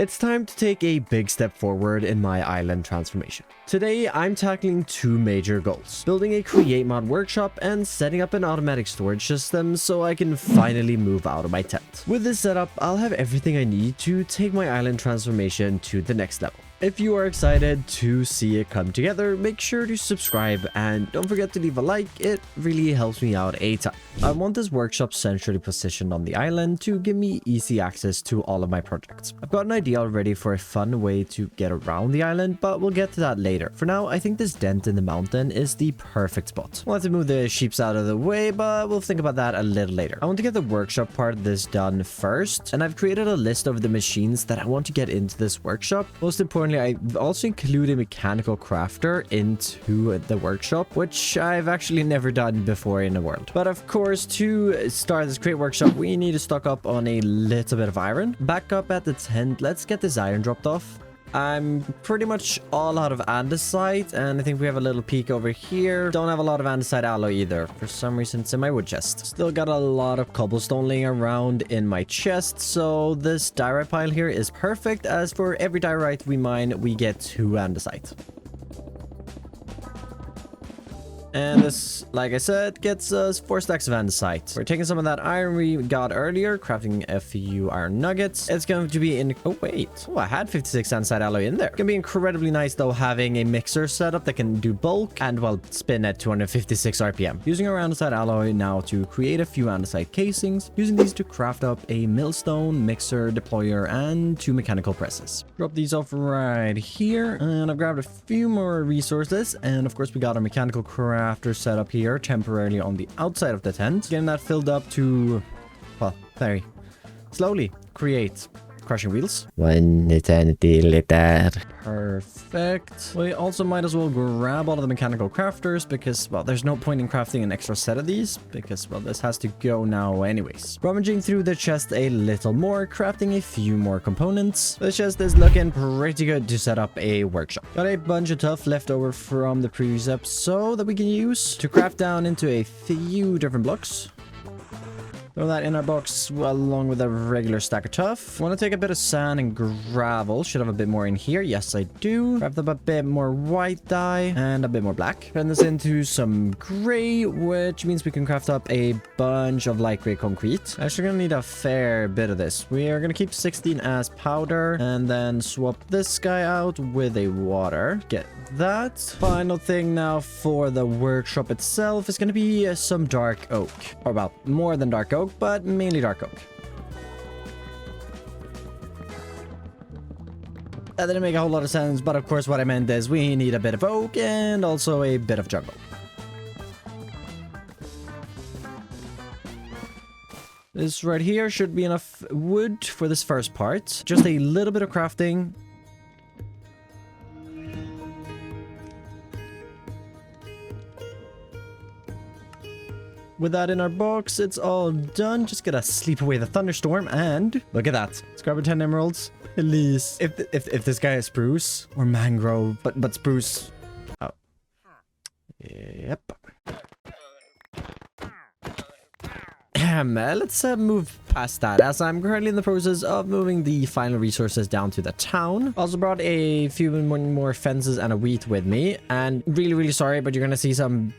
It's time to take a big step forward in my island transformation. Today, I'm tackling two major goals: building a create mod workshop and setting up an automatic storage system so I can finally move out of my tent. With this setup, I'll have everything I need to take my island transformation to the next level. If you are excited to see it come together, make sure to subscribe and don't forget to leave a like. It really helps me out a ton. I want this workshop centrally positioned on the island to give me easy access to all of my projects. I've got an idea already for a fun way to get around the island, but we'll get to that later. For now, I think this dent in the mountain is the perfect spot. We'll have to move the sheeps out of the way, but we'll think about that a little later. I want to get the workshop part of this done first, and I've created a list of the machines that I want to get into this workshop. Most importantly, I also include a mechanical crafter into the workshop, which I've actually never done before in the world. But of course, to start this create workshop, we need to stock up on a little bit of iron. Back up at the tent, let's get this iron dropped off. I'm pretty much all out of andesite, and I think we have a little peak over here. Don't have a lot of andesite alloy either. For some reason, it's in my wood chest. Still got a lot of cobblestone laying around in my chest, so this diorite pile here is perfect, as for every diorite we mine, we get 2 andesite. And this, like I said, gets us 4 stacks of andesite. We're taking some of that iron we got earlier, crafting a few iron nuggets. It's going to be in... Oh, wait. Oh, I had 56 andesite alloy in there. It's going to be incredibly nice, though, having a mixer setup that can do bulk and, well, spin at 256 RPM. Using our andesite alloy now to create a few andesite casings. Using these to craft up a millstone, mixer, deployer, and 2 mechanical presses. Drop these off right here. And I've grabbed a few more resources. And, of course, we got our mechanical crafter set up here temporarily on the outside of the tent, getting that filled up to, well, very slowly create crushing wheels. 1 eternity later. Perfect. We also might as well grab all of the mechanical crafters because, well, there's no point in crafting an extra set of these because, well, this has to go now anyways. Rummaging through the chest a little more, crafting a few more components. This chest is looking pretty good to set up a workshop. Got a bunch of tuff left over from the previous episode that we can use to craft down into a few different blocks. Throw that in our box along with a regular stack of tuff. Want to take a bit of sand and gravel. Should have a bit more in here. Yes, I do. Grab up a bit more white dye and a bit more black. Turn this into some gray, which means we can craft up a bunch of light gray concrete. Actually gonna need a fair bit of this. We are gonna keep 16 as powder and then swap this guy out with a water. Get that. Final thing now for the workshop itself is gonna be some dark oak. Or, well, more than dark oak, but mainly dark oak. That didn't make a whole lot of sense, but of course what I meant is we need a bit of oak and also a bit of jungle. This right here should be enough wood for this first part. Just a little bit of crafting. With that in our box, it's all done. Just gotta sleep away the thunderstorm, and look at that. Let's grab our 10 emeralds. At least. If this guy is spruce or mangrove, but spruce. Oh. Yep. Let's move past that, as I'm currently in the process of moving the final resources down to the town. Also brought a few more fences and a wheat with me, and really sorry, but you're gonna see some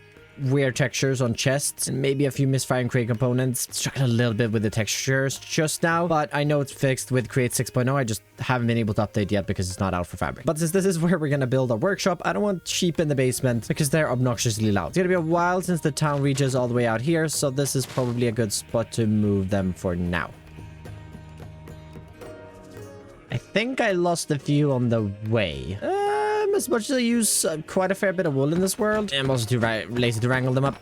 weird textures on chests and maybe a few misfiring crate components. Struggled a little bit with the textures just now, but I know it's fixed with Create 6.0. I just haven't been able to update yet because it's not out for fabric. But since this is where we're gonna build our workshop, I don't want sheep in the basement because they're obnoxiously loud. It's gonna be a while since the town reaches all the way out here, so this is probably a good spot to move them for now. I think I lost a few on the way. As much as I use quite a fair bit of wool in this world, I'm also too lazy to wrangle them up.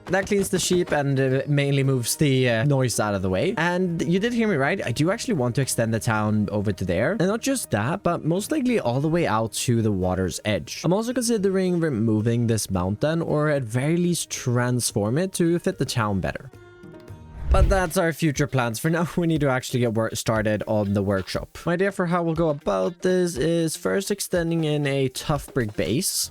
That cleans the sheep and mainly moves the noise out of the way. And you did hear me right. I do actually want to extend the town over to there. And not just that, but most likely all the way out to the water's edge. I'm also considering removing this mountain, or at very least transform it to fit the town better. But that's our future plans. For now, we need to actually get started on the workshop. My idea for how we'll go about this is first extending in a tough brick base.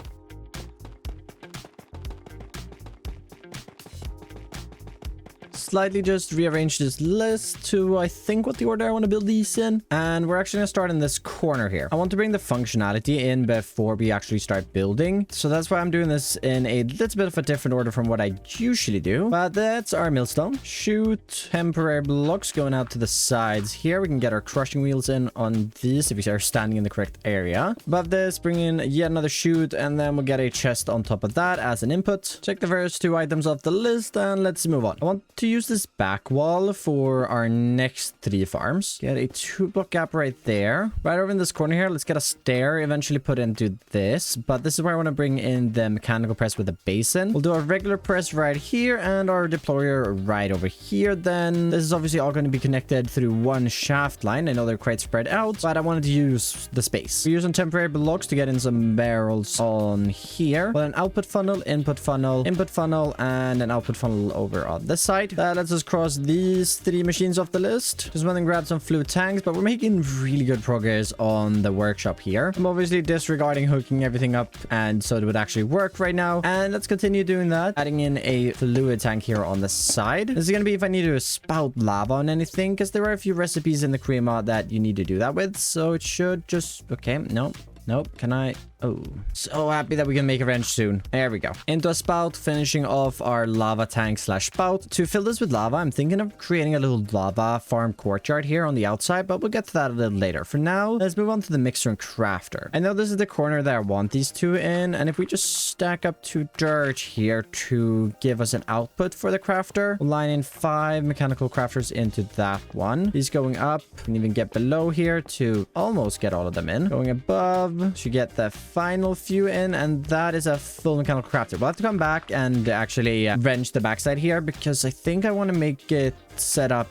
slightly just rearrange this list to, I think, what the order I want to build these in. And we're actually going to start in this corner here. I want to bring the functionality in before we actually start building. So that's why I'm doing this in a little bit of a different order from what I usually do. But that's our millstone. Shoot temporary blocks going out to the sides here. We can get our crushing wheels in on these if we are standing in the correct area. Above this, bring in yet another chute, and then we'll get a chest on top of that as an input. Check the first 2 items off the list, and let's move on. I want to use this back wall for our next 3 farms. Get a 2-block gap right there. Right over in this corner here, let's get a stair eventually put into this, but this is where I want to bring in the mechanical press with a basin. We'll do a regular press right here and our deployer right over here. Then this is obviously all going to be connected through one shaft line. I know they're quite spread out, but I wanted to use the space. We're using temporary blocks to get in some barrels on here. Well, an output funnel, input funnel, and an output funnel over on this side. That lets us cross these 3 machines off the list. Just went and grabbed some fluid tanks, but we're making really good progress on the workshop here. I'm obviously disregarding hooking everything up, and so it would actually work right now. And let's continue doing that. Adding in a fluid tank here on the side. This is going to be if I need to spout lava on anything, because there are a few recipes in the Crema that you need to do that with. So it should just... Okay, no. Nope. Can I... Oh, so happy that we can make a wrench soon. There we go. Into a spout, finishing off our lava tank slash spout. To fill this with lava, I'm thinking of creating a little lava farm courtyard here on the outside, but we'll get to that a little later. For now, let's move on to the mixer and crafter. I know this is the corner that I want these 2 in, and if we just stack up 2 dirt here to give us an output for the crafter, we'll line in 5 mechanical crafters into that one. These going up, and even get below here to almost get all of them in. Going above, should get the final few in, and that is a full mechanical crafter. We'll have to come back and actually wrench the backside here, because I think I want to make it set up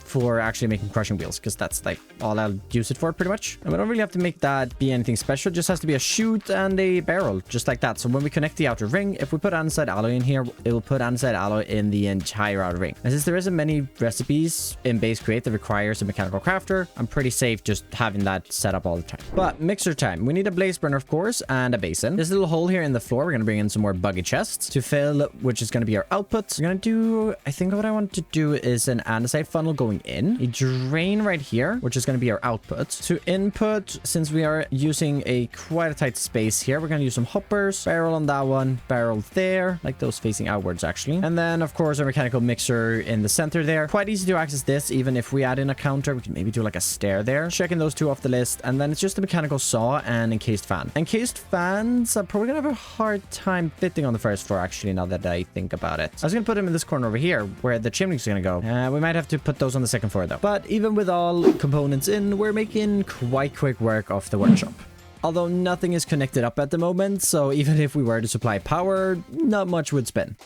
for actually making crushing wheels, because that's like all I'll use it for pretty much. And we don't really have to make that be anything special. It just has to be a chute and a barrel, just like that. So when we connect the outer ring, if we put andesite alloy in here, it will put andesite alloy in the entire outer ring. And since there isn't many recipes in base create that requires a mechanical crafter, I'm pretty safe just having that set up all the time. But mixer time, we need a blaze burner, of course, and a basin. This little hole here in the floor, we're going to bring in some more buggy chests to fill, which is going to be our output. We're going to do, I think what I want to do is an andesite funnel going in, a drain right here, which is going to be our output. To input, since we are using quite a tight space here, we're going to use some hoppers, barrel on that one, barrel there, like those facing outwards actually. And then of course our mechanical mixer in the center there. Quite easy to access this, even if we add in a counter. We can maybe do like a stair there. Checking those 2 off the list, and then it's just a mechanical saw and encased fan. Encased fans are probably gonna have a hard time fitting on the first floor actually, now that I think about it. I was gonna put them in this corner over here where the chimney's gonna go. We might have to put those on the second floor though. But even with all components in, we're making quite quick work of the workshop. Although nothing is connected up at the moment, so even if we were to supply power, not much would spin.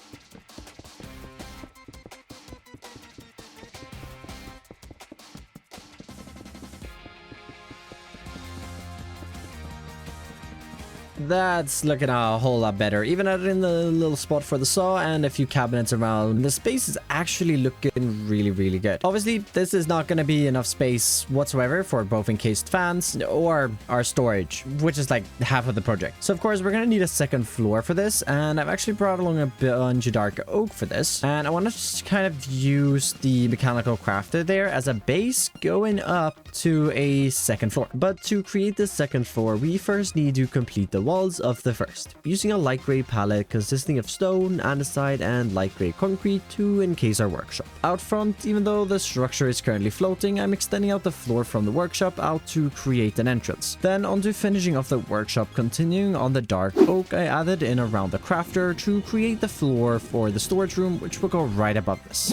That's looking a whole lot better. Even added in the little spot for the saw and a few cabinets around. The space is actually looking really, really good. Obviously, this is not going to be enough space whatsoever for both encased fans or our storage, which is like half of the project. So of course, we're going to need a second floor for this. And I've actually brought along a bunch of dark oak for this. And I want to just kind of use the mechanical crafter there as a base going up to a second floor. But to create the second floor, we first need to complete the walls of the first, using a light gray palette consisting of stone, andesite, and light gray concrete to encase our workshop. Out front, even though the structure is currently floating, I'm extending out the floor from the workshop out to create an entrance. Then onto finishing off the workshop, continuing on the dark oak I added in around the crafter to create the floor for the storage room, which will go right above this.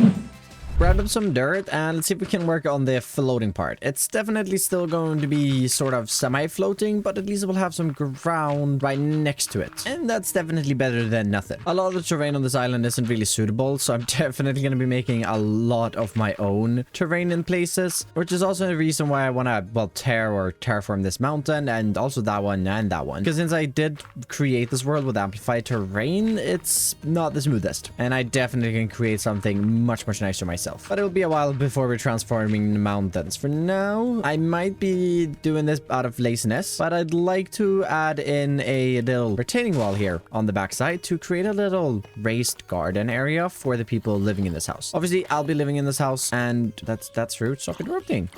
Grab up some dirt and let's see if we can work on the floating part. It's definitely still going to be sort of semi-floating, but at least it will have some ground right next to it. And that's definitely better than nothing. A lot of the terrain on this island isn't really suitable, so I'm definitely going to be making a lot of my own terrain in places, which is also the reason why I want to, well, terraform this mountain and also that one and that one. Because since I did create this world with amplified terrain, it's not the smoothest. And I definitely can create something much, much nicer myself. myself. But it'll be a while before we're transforming the mountains. For now, I might be doing this out of laziness, but I'd like to add in a little retaining wall here on the backside to create a little raised garden area for the people living in this house. Obviously, I'll be living in this house, and that's rude. Stop interrupting.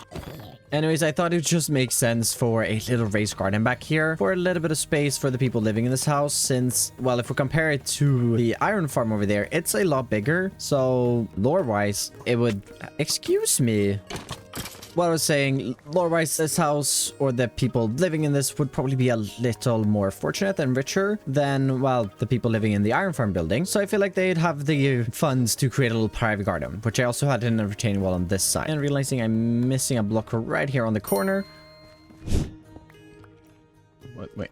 Anyways, I thought it just makes sense for a little raised garden back here for a little bit of space for the people living in this house, since, well, if we compare it to the iron farm over there, it's a lot bigger. So lore-wise, it would... Excuse me. What I was saying, lore-wise, this house or the people living in this would probably be a little more fortunate and richer than, well, the people living in the iron farm building. So I feel like they'd have the funds to create a little private garden, which I also had in a retaining wall on this side. And realizing I'm missing a block right here on the corner. Wait.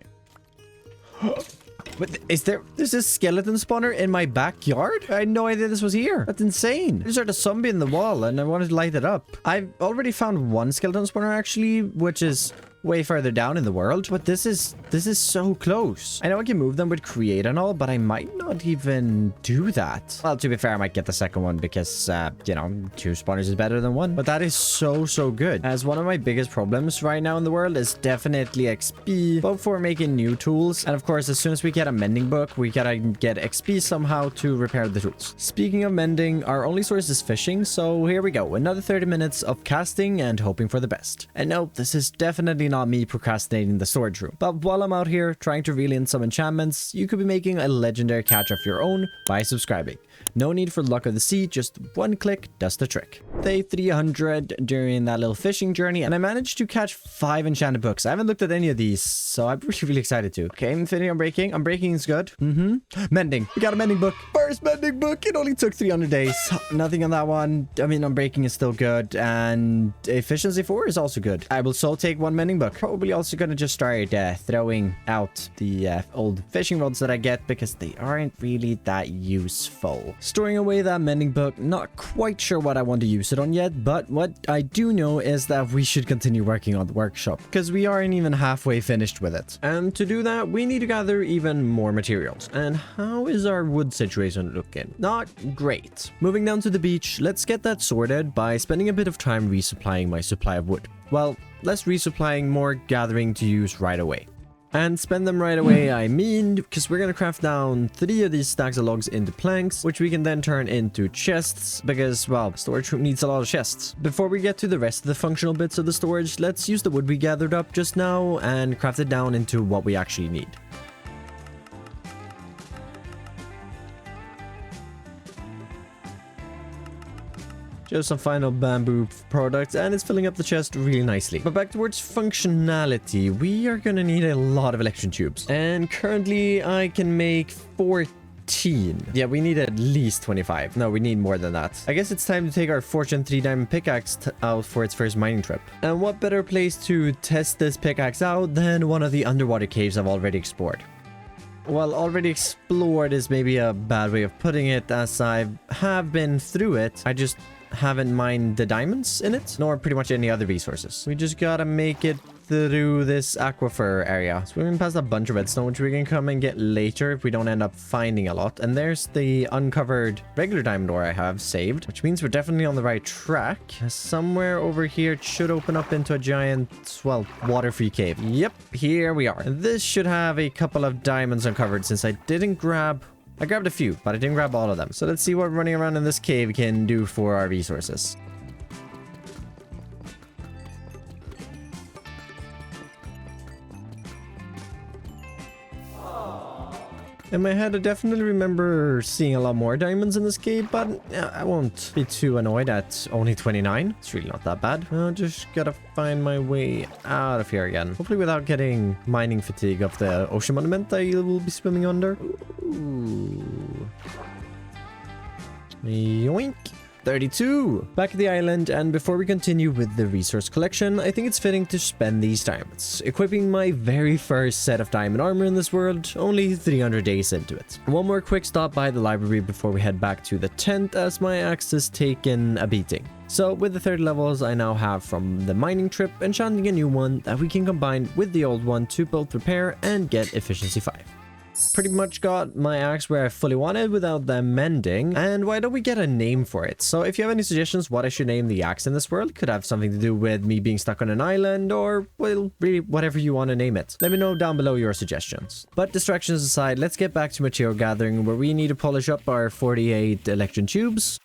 But there's a skeleton spawner in my backyard? I had no idea this was here. That's insane. There's a zombie in the wall and I wanted to light it up. I've already found one skeleton spawner actually, which is way further down in the world, but this is so close. I know I can move them with create and all, but I might not even do that. Well, to be fair, I might get the second one because, you know, 2 spawners is better than 1. But that is so good. As one of my biggest problems right now in the world is definitely XP, both for making new tools. And of course, as soon as we get a mending book, we gotta get XP somehow to repair the tools. Speaking of mending, our only source is fishing. So here we go. Another 30 minutes of casting and hoping for the best. And nope, this is definitely not me procrastinating the storage room. But while I'm out here trying to reel in some enchantments, you could be making a legendary catch of your own by subscribing. No need for luck of the sea, just one click does the trick. Day 300 during that little fishing journey, and I managed to catch 5 enchanted books. I haven't looked at any of these, so I'm really excited to. Okay, Infinity Unbreaking. Unbreaking is good. Mending. We got a mending book. First mending book. It only took 300 days. Nothing on that one. I mean, Unbreaking is still good, and Efficiency 4 is also good. I will so take 1 mending book. Probably also gonna just start throwing out the old fishing rods that I get because they aren't really that useful. Storing away that mending book, not quite sure what I want to use it on yet, but what I do know is that we should continue working on the workshop because we aren't even halfway finished with it. And to do that, we need to gather even more materials. And how is our wood situation looking? Not great. Moving down to the beach, let's get that sorted by spending a bit of time resupplying my supply of wood. Well, less resupplying, more gathering to use right away. And spend them right away, I mean, because we're going to craft down 3 of these stacks of logs into planks, which we can then turn into chests, because, well, storage room needs a lot of chests. Before we get to the rest of the functional bits of the storage, let's use the wood we gathered up just now and craft it down into what we actually need. Just some final bamboo products, and it's filling up the chest really nicely. But back towards functionality, we are gonna need a lot of electron tubes. And currently, I can make 14. Yeah, we need at least 25. No, we need more than that. I guess it's time to take our Fortune 3 diamond pickaxe out for its first mining trip. And what better place to test this pickaxe out than one of the underwater caves I've already explored. Well, already explored is maybe a bad way of putting it, as I have been through it. I just haven't mined the diamonds in it, nor pretty much any other resources. We just gotta make it through this aquifer area. Swimming past a bunch of redstone, which we can come and get later if we don't end up finding a lot. And there's the uncovered regular diamond ore I have saved, which means we're definitely on the right track. Somewhere over here it should open up into a giant, well, water-free cave. Yep, here we are. And this should have a couple of diamonds uncovered, since I grabbed a few, but I didn't grab all of them. So let's see what running around in this cave can do for our resources. In my head, I definitely remember seeing a lot more diamonds in this cave, but I won't be too annoyed at only 29. It's really not that bad. I'll just gotta find my way out of here again. Hopefully without getting mining fatigue of the ocean monument I will be swimming under. Ooh. Yoink. 32. Back at the island, and before we continue with the resource collection, I think it's fitting to spend these diamonds, equipping my very first set of diamond armor in this world, only 300 days into it. One more quick stop by the library before we head back to the tent, as my axe has taken a beating. So with the 30 levels I now have from the mining trip, enchanting a new one that we can combine with the old one to both repair and get efficiency 5. Pretty much got my axe where I fully wanted without them mending. And why don't we get a name for it? So if you have any suggestions what I should name the axe in this world, could have something to do with me being stuck on an island, or, well, really whatever you want to name it. Let me know down below your suggestions. But distractions aside, let's get back to material gathering, where we need to polish up our 48 electron tubes.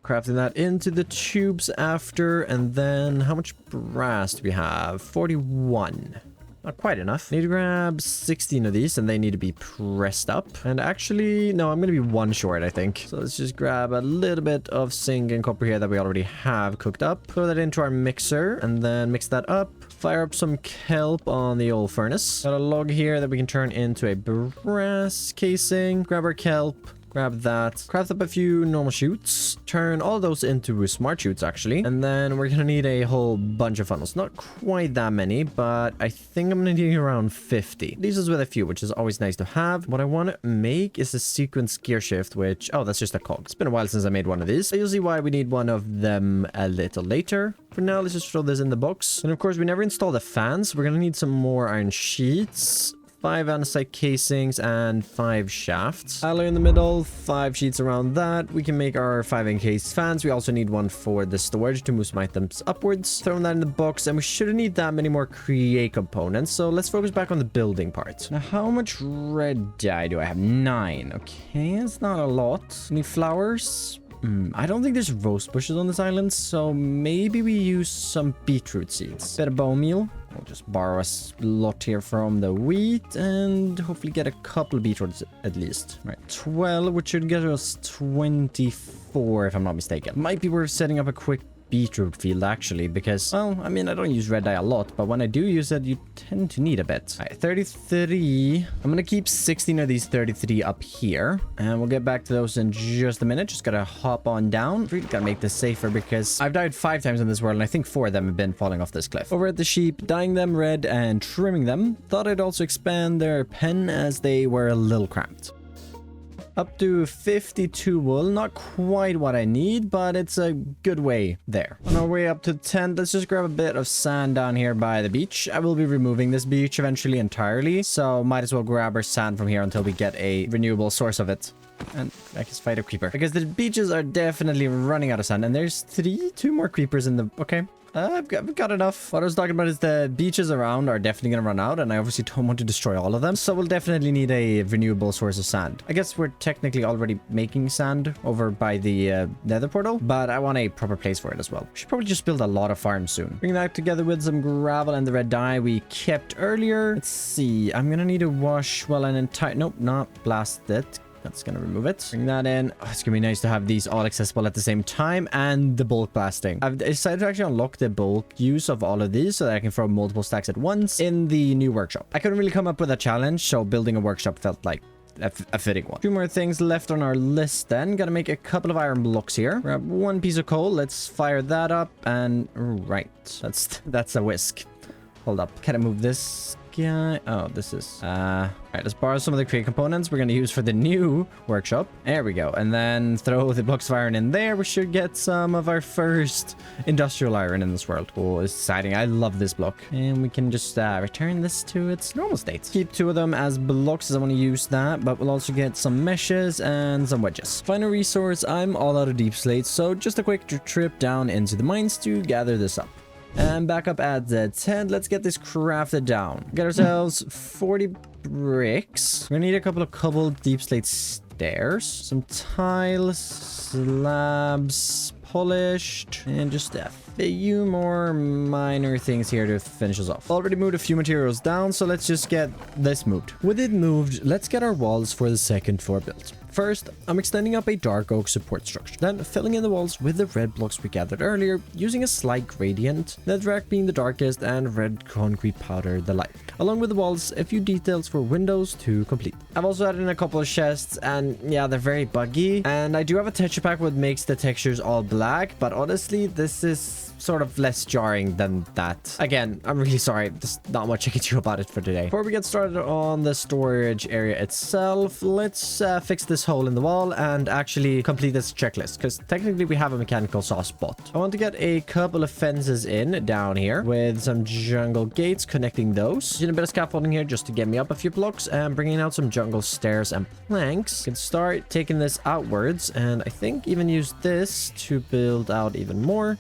Crafting that into the tubes after, and then how much brass do we have? 41. Not quite enough. Need to grab 16 of these, and they need to be pressed up. And actually, no, I'm going to be one short, I think. So let's just grab a little bit of zinc and copper here that we already have cooked up. Throw that into our mixer, and then mix that up. Fire up some kelp on the old furnace. Got a log here that we can turn into a brass casing. Grab our kelp. Grab that. Craft up a few normal shoots. Turn all those into smart shoots, actually. And then we're gonna need a whole bunch of funnels. Not quite that many, but I think I'm gonna need around 50. Leaves us with a few, which is always nice to have. What I want to make is a sequence gear shift, which... oh, that's just a cog. It's been a while since I made one of these. You'll see why we need one of them a little later. For now, let's just throw this in the box. And of course, we never installed the fans. We're gonna need some more iron sheets. 5 andesite casings and 5 shafts. Alloy in the middle, 5 sheets around that. We can make our 5 encased fans. We also need one for the storage to move some items upwards. Throw that in the box, and we shouldn't need that many more create components. So let's focus back on the building part. Now, how much red dye do I have? 9. Okay, it's not a lot. Any flowers? I don't think there's rose bushes on this island, so maybe we use some beetroot seeds. Bit of bone meal. We'll just borrow a lot here from the wheat and hopefully get a couple of beetroots at least. Right, 12, which should get us 24 if I'm not mistaken. Might be worth setting up a quick beetroot field actually, because, well, I mean, I don't use red dye a lot, but when I do use it, you tend to need a bit. All right, 33. I'm gonna keep 16 of these 33 up here, and we'll get back to those in just a minute. Just gotta hop on down. Really gotta make this safer because I've died 5 times in this world, and I think 4 of them have been falling off this cliff. Over at the sheep, dyeing them red and trimming them. Thought I'd also expand their pen as they were a little cramped. Up to 52 wool. Not quite what I need, but it's a good way there. On our way up to the tent, let's just grab a bit of sand down here by the beach. I will be removing this beach eventually entirely, so might as well grab our sand from here until we get a renewable source of it. And I guess fight a creeper, because the beaches are definitely running out of sand, and there's 2 more creepers in the... okay. I've got enough. What I was talking about is the beaches around are definitely going to run out, and I obviously don't want to destroy all of them. So we'll definitely need a renewable source of sand. I guess we're technically already making sand over by the nether portal, but I want a proper place for it as well. We should probably just build a lot of farms soon. Bring that together with some gravel and the red dye we kept earlier. Let's see. I'm going to need to wash, well, an entire... nope, not blast it. That's going to remove it. Bring that in. Oh, it's going to be nice to have these all accessible at the same time, and the bulk blasting. I've decided to actually unlock the bulk use of all of these so that I can throw multiple stacks at once in the new workshop. I couldn't really come up with a challenge, so building a workshop felt like a fitting one. 2 more things left on our list then. Gotta make a couple of iron blocks here. Grab 1 piece of coal. Let's fire that up, and right. That's a whisk. Hold up. Can I move this guy? Oh, this is... Alright, let's borrow some of the crate components we're going to use for the new workshop. There we go. And then throw the blocks of iron in there. We should get some of our first industrial iron in this world. Oh, it's exciting. I love this block. And we can just return this to its normal state. Keep 2 of them as blocks as I want to use that. But we'll also get some meshes and some wedges. Final resource. I'm all out of deep slate. So just a quick trip down into the mines to gather this up. And back up at the tent. Let's get this crafted down. Get ourselves 40 bricks. We're gonna need a couple of cobbled deep slate stairs, some tiles, slabs, polished, and just a few more minor things here to finish us off. Already moved a few materials down, so let's just get this moved. With it moved, let's get our walls for the second floor built. First, I'm extending up a dark oak support structure, then filling in the walls with the red blocks we gathered earlier, using a slight gradient, netherrack being the darkest and red concrete powder the light. Along with the walls, a few details for windows to complete. I've also added in a couple of chests, and yeah, they're very buggy, and I do have a texture pack what makes the textures all black, but honestly, this is sort of less jarring than that. Again, I'm really sorry. There's not much I can do about it for today. Before we get started on the storage area itself, let's fix this this hole in the wall and actually complete this checklist, because technically we have a mechanical saw spot. I want to get a couple of fences in down here with some jungle gates connecting those. Using a bit of scaffolding here just to get me up a few blocks and bringing out some jungle stairs and planks. Can start taking this outwards, and I think even use this to build out even more.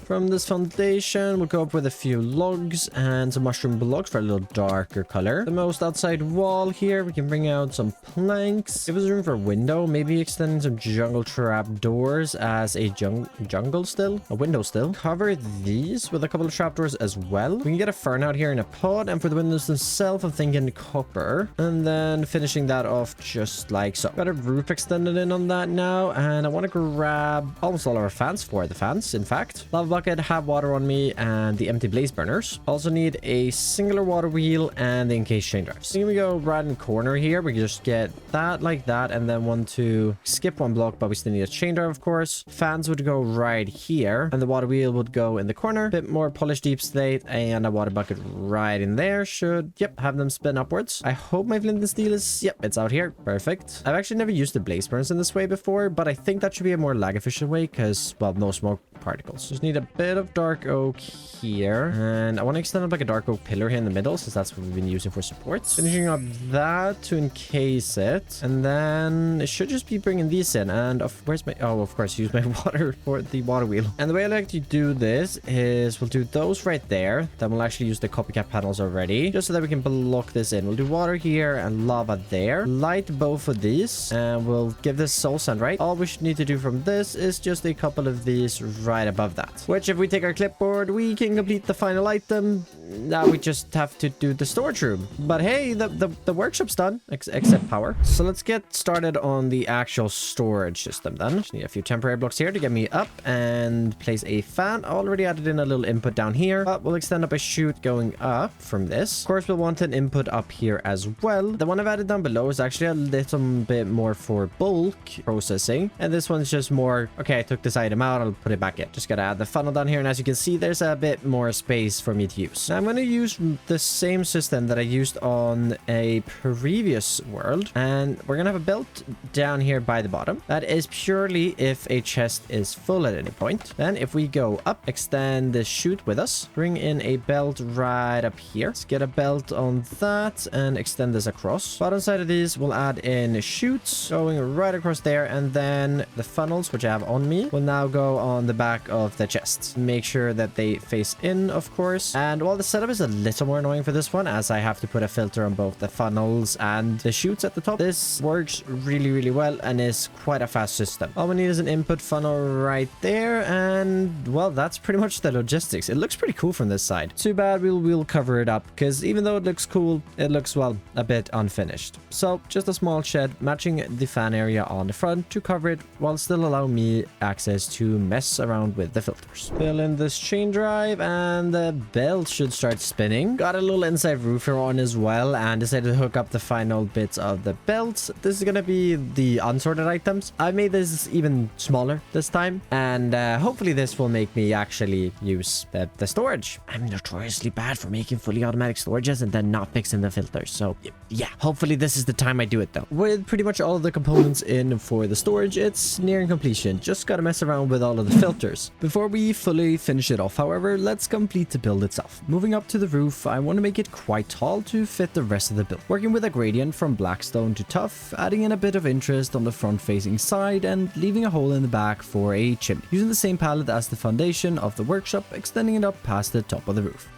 From this foundation, we'll go up with a few logs and some mushroom blocks for a little darker color. The most outside wall here, we can bring out some planks. Give us room for a window, maybe extending some jungle trap doors as a jungle still, a window still. Cover these with a couple of trapdoors as well. We can get a fern out here in a pod, and for the windows themselves, I'm thinking copper. And then finishing that off just like so. Got a roof extended in on that now, and I want to grab almost all our fans for the fans, in fact. Lava bucket, have water on me, and the empty blaze burners. Also need a singular water wheel and the encased chain drives. So here we go right in the corner here. We can just get that like that, and then want to skip one block, but we still need a chain drive, of course. Fans would go right here, and the water wheel would go in the corner. Bit more polished deep slate and a water bucket right in there. Should, yep, have them spin upwards. I hope my flint and steel is, yep, it's out here. Perfect. I've actually never used the blaze burners in this way before, but I think that should be a more lag efficient way because, well, no smoke particles. Just need a bit of dark oak here, and I want to extend up like a dark oak pillar here in the middle, since that's what we've been using for supports. Finishing up that to encase it, and then it should just be bringing these in. And where's my, oh, of course, use my water for the water wheel. And the way I like to do this is we'll do those right there, then we'll actually use the copycat panels already, just so that we can block this in. We'll do water here and lava there, light both of these, and we'll give this soul sand, right? All we should need to do from this is just a couple of these right above that, which if we take our clipboard, we can complete the final item. Now we just have to do the storage room. But hey, the workshop's done, except power. So let's get started on the actual storage system then. Just need a few temporary blocks here to get me up and place a fan. I already added in a little input down here, but we'll extend up a chute going up from this. Of course, we'll want an input up here as well. The one I've added down below is actually a little bit more for bulk processing, and this one's just more, okay, I took this item out, I'll put it back in. Just gotta add the funnel down here, and as you can see, there's a bit more space for me to use. Now I'm going to use the same system that I used on a previous world, and we're gonna have a belt down here by the bottom. That is purely if a chest is full at any point. Then if we go up, extend the chute with us, bring in a belt right up here. Let's get a belt on that and extend this across. Bottom side of these, we'll add in chutes going right across there, and then the funnels, which I have on me, will now go on the back of the chests. Make sure that they face in, of course. And while the setup is a little more annoying for this one, as I have to put a filter on both the funnels and the chutes at the top, this works really, really well and is quite a fast system. All we need is an input funnel right there, and well, that's pretty much the logistics. It looks pretty cool from this side. Too bad we'll cover it up, because even though it looks cool, it looks, well, a bit unfinished. So just a small shed matching the fan area on the front to cover it, while still allowing me access to mess around with the filters. Fill in this chain drive, and the belt should start spinning. Got a little inside roof here on as well, and decided to hook up the final bits of the belts. This is gonna be the unsorted items. I made this even smaller this time, and hopefully this will make me actually use the storage. I'm notoriously bad for making fully automatic storages and then not fixing the filters, so yeah, hopefully this is the time I do it though. With pretty much all of the components in for the storage, it's nearing completion. Just gotta mess around with all of the filters. Before we fully finish it off, however, let's complete the build itself. Moving up to the roof, I want to make it quite tall to fit the rest of the build. Working with a gradient from blackstone to tough, adding in a bit of interest on the front facing side, and leaving a hole in the back for a chimney. Using the same palette as the foundation of the workshop, extending it up past the top of the roof.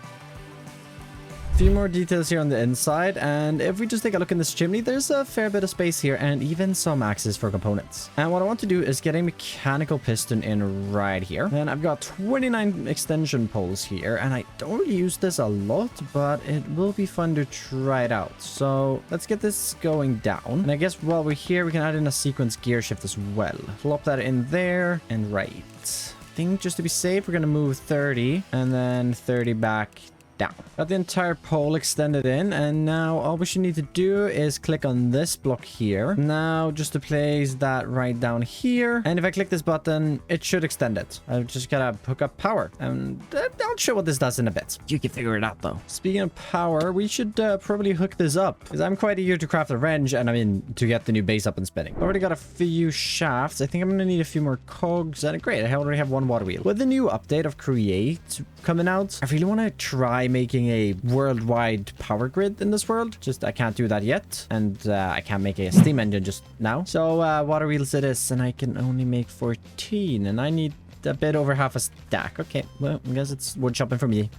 Few more details here on the inside, and if we just take a look in this chimney, there's a fair bit of space here and even some access for components. And what I want to do is get a mechanical piston in right here. And I've got 29 extension poles here, and I don't really use this a lot, but it will be fun to try it out. So let's get this going down, and I guess while we're here, we can add in a sequence gear shift as well. Plop that in there, and right. I think just to be safe, we're gonna move 30 and then 30 back down. Got the entire pole extended in, and now all we should need to do is click on this block here. Now just to place that right down here, and if I click this button, it should extend it. I've just gotta hook up power, and I'll show what this does in a bit. You can figure it out though. Speaking of power, we should probably hook this up, because I'm quite eager to craft a wrench, and I mean to get the new base up and spinning. Already got a few shafts. I think I'm gonna need a few more cogs, and great, I already have one water wheel. With the new update of Create coming out, I really want to try making a worldwide power grid in this world. Just I can't do that yet, and I can't make a steam engine just now. So water wheels it is, and I can only make 14, and I need a bit over half a stack. Okay, well, I guess it's wood chopping for me.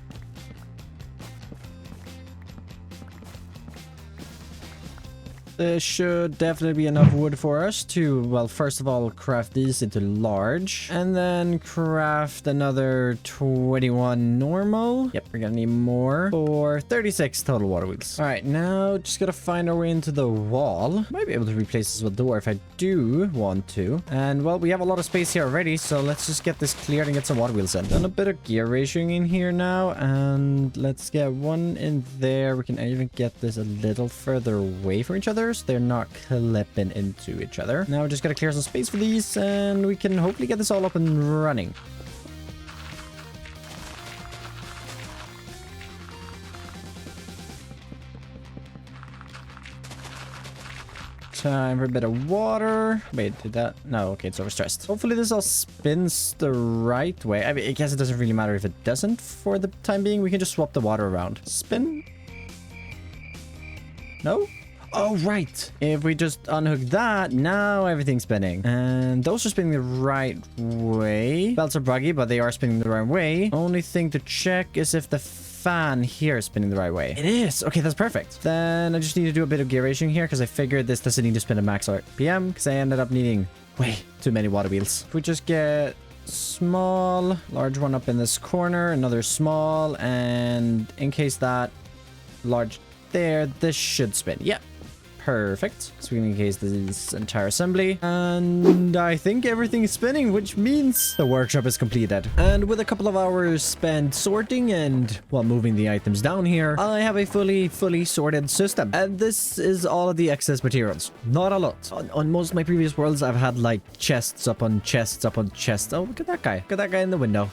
This should definitely be enough wood for us to, well, first of all, craft these into large. And then craft another 21 normal. Yep, we're gonna need more for 36 total water wheels. All right, now just gotta find our way into the wall. Might be able to replace this with a door if I do want to. And, well, we have a lot of space here already, so let's just get this cleared and get some water wheels in. Done a bit of gear ratioing in here now, and let's get one in there. We can even get this a little further away from each other, so they're not clipping into each other. Now we just gotta clear some space for these, and we can hopefully get this all up and running. Time for a bit of water. Wait, did that? No, okay, it's overstressed. Hopefully this all spins the right way. I mean, I guess it doesn't really matter if it doesn't for the time being. We can just swap the water around. Spin. No? Oh, right. If we just unhook that, now everything's spinning. And those are spinning the right way. Belts are buggy, but they are spinning the right way. Only thing to check is if the fan here is spinning the right way. It is. Okay, that's perfect. Then I just need to do a bit of gear ratioing here, because I figured this doesn't need to spin at max RPM, because I ended up needing way too many water wheels. If we just get small, large one up in this corner, another small, and in case that large there, this should spin. Yep. Perfect. So we can encase this entire assembly. And I think everything is spinning, which means the workshop is completed. And with a couple of hours spent sorting and, well, moving the items down here, I have a fully sorted system. And this is all of the excess materials. Not a lot. On most of my previous worlds, I've had like chests upon chests upon chests. Oh, look at that guy. Look at that guy in the window.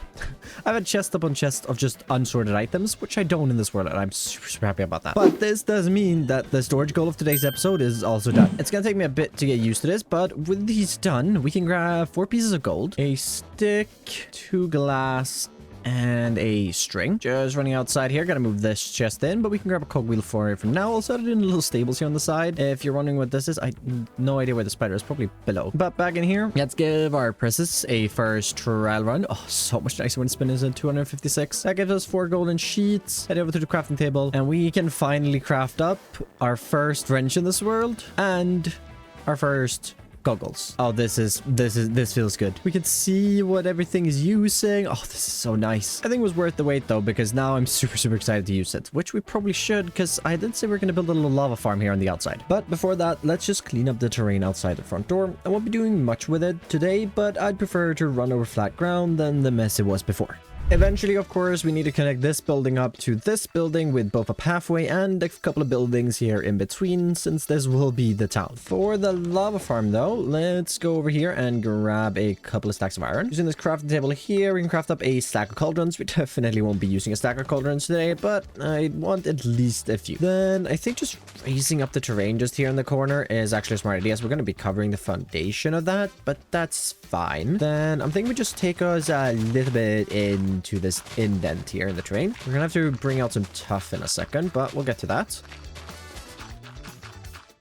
I've had chest upon chest of just unsorted items, which I don't in this world, and I'm super happy about that. But this does mean that the storage goal of today's episode is also done. It's gonna take me a bit to get used to this, but with these done, we can grab 4 pieces of gold, a stick, 2 glass, and a string. Just running outside here. Gotta move this chest in, but we can grab a cogwheel for it for now. Also added in little stables here on the side. If you're wondering what this is, I have no idea where the spider is. Probably below. But back in here, let's give our presses a first trial run. Oh, so much nicer when spin is at 256. That gives us 4 golden sheets. Head over to the crafting table, and we can finally craft up our first wrench in this world and our first goggles. Oh, this feels good. We can see what everything is using. Oh, this is so nice. I think it was worth the wait though, because now I'm super excited to use it, which we probably should, because I did say we're going to build a little lava farm here on the outside. But before that, let's just clean up the terrain outside the front door. I won't be doing much with it today, but I'd prefer to run over flat ground than the mess it was before. Eventually, of course, we need to connect this building up to this building with both a pathway and a couple of buildings here in between, since this will be the town. For the lava farm, though, let's go over here and grab a couple of stacks of iron. Using this crafting table here, we can craft up a stack of cauldrons. We definitely won't be using a stack of cauldrons today, but I want at least a few. Then I think just raising up the terrain just here in the corner is actually a smart idea. So we're going to be covering the foundation of that, but that's fine. Then I'm thinking we just take us a little bit into this indent here in the terrain. We're gonna have to bring out some tuff in a second, but we'll get to that.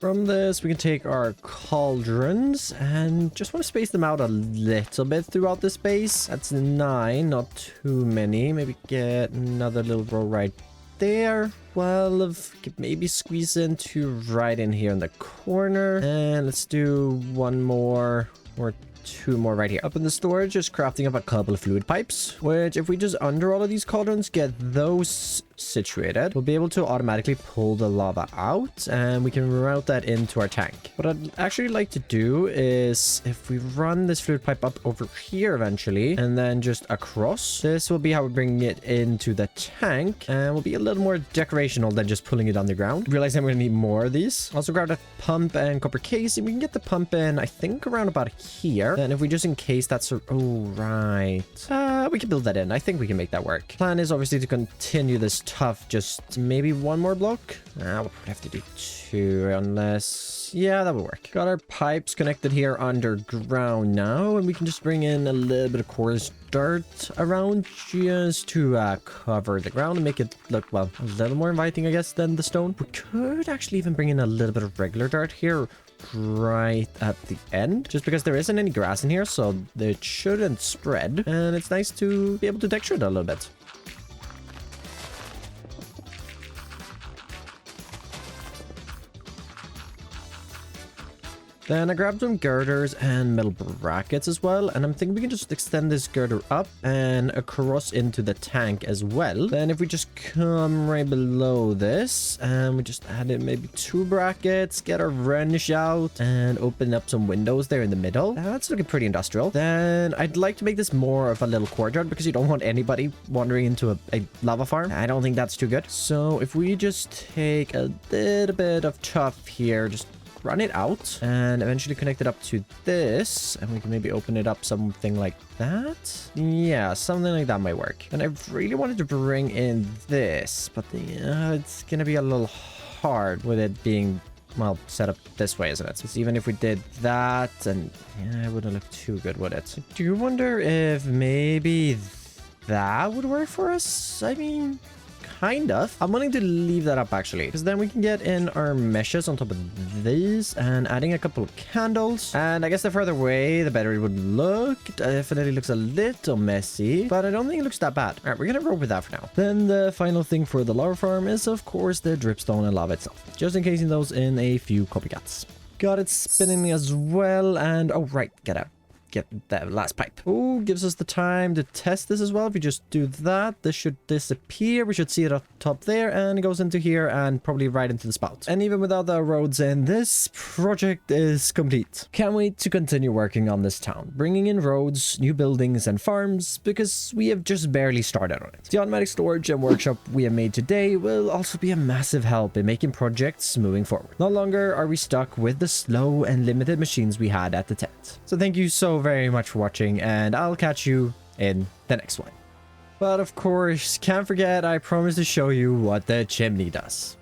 From this, we can take our cauldrons and just want to space them out a little bit throughout the space. That's 9, not too many. Maybe get another little row right there. 12, maybe squeeze into right in here in the corner. And let's do one more or 2 more right here. Up in the storage, just crafting up a couple of fluid pipes, which if we just under all of these cauldrons, get those situated, we'll be able to automatically pull the lava out and we can route that into our tank. What I'd actually like to do is if we run this fluid pipe up over here eventually and then just across, this will be how we bring it into the tank and will be a little more decorational than just pulling it underground. Realizing we're gonna need more of these. Also grab a pump and copper casing. We can get the pump in, I think, around about here. And if we just encase that, right. We can build that in. I think we can make that work. Plan is obviously to continue this tough, just maybe one more block. We'll probably have to do 2 unless... yeah, that will work. Got our pipes connected here underground now, and we can just bring in a little bit of coarse dirt around just to cover the ground and make it look, well, a little more inviting, I guess, than the stone. We could actually even bring in a little bit of regular dirt here right at the end, just because there isn't any grass in here, so it shouldn't spread, and it's nice to be able to texture it a little bit. Then I grabbed some girders and metal brackets as well, and I'm thinking we can just extend this girder up and across into the tank as well. Then if we just come right below this and we just add in maybe 2 brackets, get our wrench out and open up some windows there in the middle. That's looking pretty industrial. Then I'd like to make this more of a little courtyard because you don't want anybody wandering into a lava farm. I don't think that's too good. So if we just take a little bit of tuff here, just run it out and eventually connect it up to this, and we can maybe open it up something like that. Yeah, something like that might work. And I really wanted to bring in this, but it's gonna be a little hard with it being, well, set up this way, isn't it? So even if we did that, and yeah, it wouldn't look too good, would it? I do wonder if maybe that would work for us. I mean, kind of. I'm willing to leave that up actually, because then we can get in our meshes on top of these and adding a couple of candles. And I guess the further away, the better it would look. It definitely looks a little messy, but I don't think it looks that bad. All right, we're gonna roll with that for now. Then the final thing for the lava farm is, of course, the dripstone and lava itself, just encasing those in a few copycats. Got it spinning as well, and oh right, get that last pipe. Oh, gives us the time to test this as well. If we just do that, this should disappear. We should see it up top there, and it goes into here and probably right into the spout. And even without the roads in, this project is complete. Can't wait to continue working on this town, bringing in roads, new buildings and farms, because we have just barely started on it. The automatic storage and workshop we have made today will also be a massive help in making projects moving forward. No longer are we stuck with the slow and limited machines we had at the tent. So thank you so very much for watching, and I'll catch you in the next one. But of course, can't forget, I promised to show you what the chimney does.